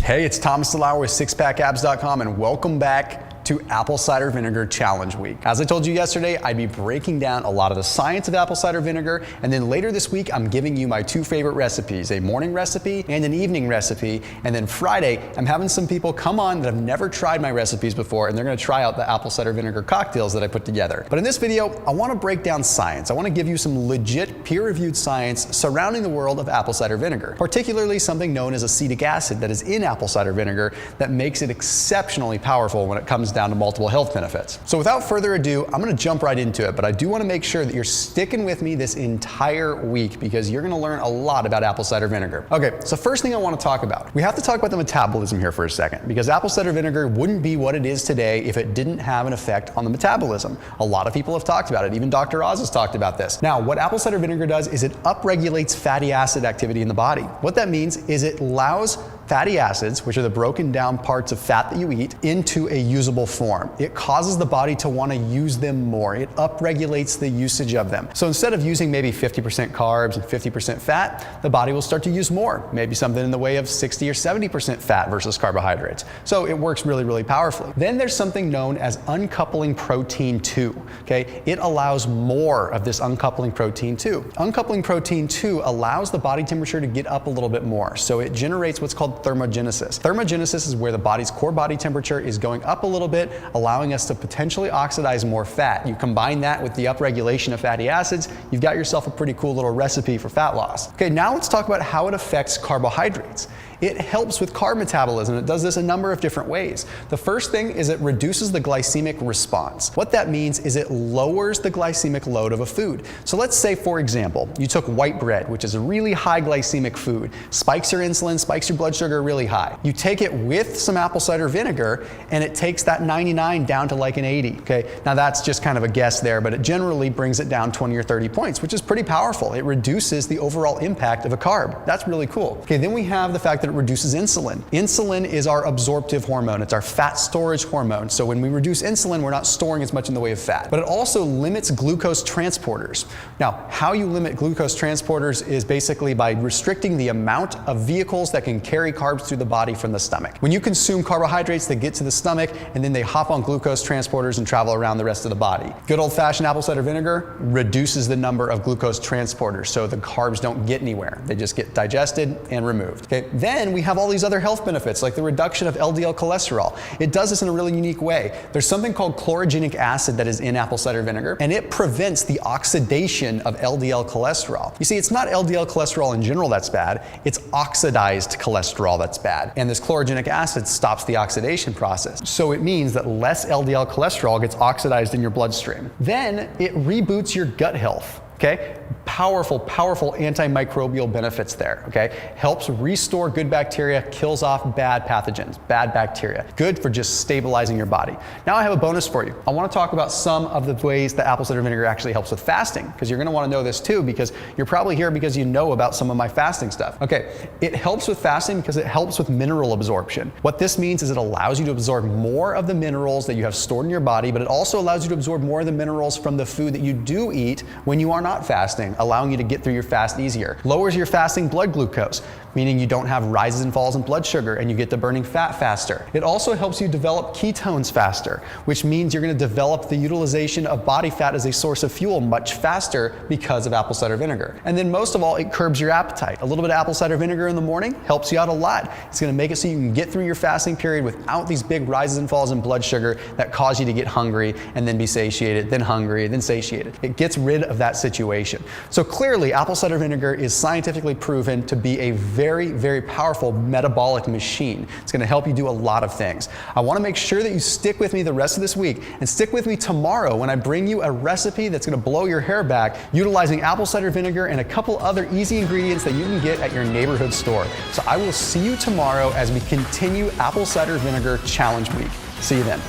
Hey, it's Thomas DeLauer with SixPackAbs.com and welcome back to Apple Cider Vinegar Challenge Week. As I told you yesterday, I'd be breaking down a lot of the science of apple cider vinegar, and then later this week, I'm giving you my two favorite recipes, a morning recipe and an evening recipe, and then Friday, I'm having some people come on that have never tried my recipes before, and they're gonna try out the apple cider vinegar cocktails that I put together. But in this video, I wanna break down science. I wanna give you some legit peer-reviewed science surrounding the world of apple cider vinegar, particularly something known as acetic acid that is in apple cider vinegar that makes it exceptionally powerful when it comes down to multiple health benefits. So without further ado, I'm gonna jump right into it, but I do wanna make sure that you're sticking with me this entire week because you're gonna learn a lot about apple cider vinegar. Okay, so first thing I wanna talk about, we have to talk about the metabolism here for a second because apple cider vinegar wouldn't be what it is today if it didn't have an effect on the metabolism. A lot of people have talked about it, even Dr. Oz has talked about this. Now, what apple cider vinegar does is it upregulates fatty acid activity in the body. What that means is it allows fatty acids, which are the broken down parts of fat that you eat, into a usable form. It causes the body to want to use them more. It upregulates the usage of them. So instead of using maybe 50% carbs and 50% fat, the body will start to use more, maybe something in the way of 60 or 70% fat versus carbohydrates. So it works really, really powerfully. Then there's something known as uncoupling protein 2, okay? It allows more of this uncoupling protein 2. Uncoupling protein 2 allows the body temperature to get up a little bit more. So it generates what's called thermogenesis. Thermogenesis is where the body's core body temperature is going up a little bit, allowing us to potentially oxidize more fat. You combine that with the upregulation of fatty acids, you've got yourself a pretty cool little recipe for fat loss. Okay, now let's talk about how it affects carbohydrates. It helps with carb metabolism. It does this a number of different ways. The first thing is it reduces the glycemic response. What that means is it lowers the glycemic load of a food. So let's say, for example, you took white bread, which is a really high glycemic food, spikes your insulin, spikes your blood sugar really high. You take it with some apple cider vinegar and it takes that 99 down to like an 80, okay? Now that's just kind of a guess there, but it generally brings it down 20 or 30 points, which is pretty powerful. It reduces the overall impact of a carb. That's really cool. Okay, then we have the fact that it reduces insulin. Insulin is our absorptive hormone. It's our fat storage hormone. So when we reduce insulin, we're not storing as much in the way of fat. But it also limits glucose transporters. Now, how you limit glucose transporters is basically by restricting the amount of vehicles that can carry carbs through the body from the stomach. When you consume carbohydrates, they get to the stomach and then they hop on glucose transporters and travel around the rest of the body. Good old-fashioned apple cider vinegar reduces the number of glucose transporters, so the carbs don't get anywhere. They just get digested and removed. Okay, then we have all these other health benefits like the reduction of LDL cholesterol. It does this in a really unique way. There's something called chlorogenic acid that is in apple cider vinegar, and it prevents the oxidation of LDL cholesterol. You see, it's not LDL cholesterol in general that's bad, it's oxidized cholesterol that's bad. And this chlorogenic acid stops the oxidation process. So it means that less LDL cholesterol gets oxidized in your bloodstream. Then it reboots your gut health. Okay, powerful, powerful antimicrobial benefits there, okay? Helps restore good bacteria, kills off bad pathogens, bad bacteria. Good for just stabilizing your body. Now I have a bonus for you. I wanna talk about some of the ways that apple cider vinegar actually helps with fasting, because you're gonna wanna know this too, because you're probably here because you know about some of my fasting stuff. Okay, it helps with fasting because it helps with mineral absorption. What this means is it allows you to absorb more of the minerals that you have stored in your body, but it also allows you to absorb more of the minerals from the food that you do eat when you are not fasting, allowing you to get through your fast easier. Lowers your fasting blood glucose, meaning you don't have rises and falls in blood sugar and you get to burning fat faster. It also helps you develop ketones faster, which means you're going to develop the utilization of body fat as a source of fuel much faster because of apple cider vinegar. And then most of all, it curbs your appetite. A little bit of apple cider vinegar in the morning helps you out a lot. It's going to make it so you can get through your fasting period without these big rises and falls in blood sugar that cause you to get hungry and then be satiated, then hungry, then satiated. It gets rid of that situation. So clearly, apple cider vinegar is scientifically proven to be a very, very powerful metabolic machine. It's going to help you do a lot of things. I want to make sure that you stick with me the rest of this week and stick with me tomorrow when I bring you a recipe that's going to blow your hair back utilizing apple cider vinegar and a couple other easy ingredients that you can get at your neighborhood store. So I will see you tomorrow as we continue Apple Cider Vinegar Challenge Week. See you then.